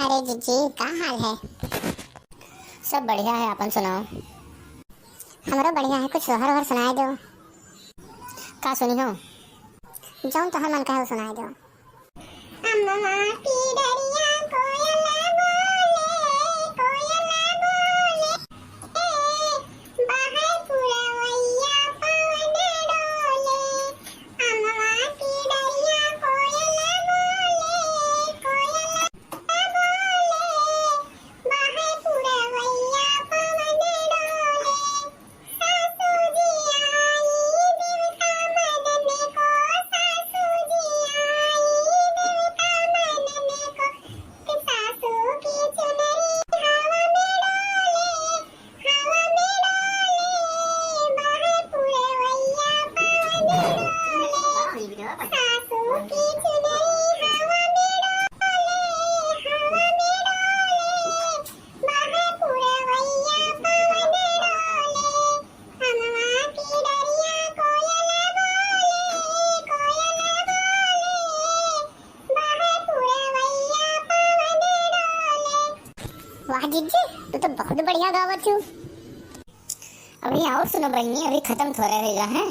अरे जीजी का हाल है? सब बढ़िया है, अपन सुनाओ। हमरो बढ़िया है। कुछ सोहर ओहर सुनाए दो। का सुनी हो? जौन तोहर मन कहे सुनाए दो। अम्मा की डरिया कोयल बोले, कोयल बोले, बाहर पुरवैया पवन डोले। अम्मा की डरिया कोयल बोले, कोयल बोले, बाहर पुरवैया पवन डोले। सासू जी आई देवता मनने को, सासू जी आई देवता मनने को, कि सासू की चुनरी हवा में डोले, हवा में डोले, बाहर पुरवैया पवन डोले। सासू की चुनरी हवा में डोले, हवा में डोले, बाहर पुरवैया पवन डोले। अम्मा की डरिया कोयल बोले, कोयल बोले, बाहर पुरवैया पवन डोले। वाह जीजी, तू तो बहुत बढ़िया गावत छू। अभी आओ सुनो बहनी, अभी खत्म थोड़ा रहेगा है।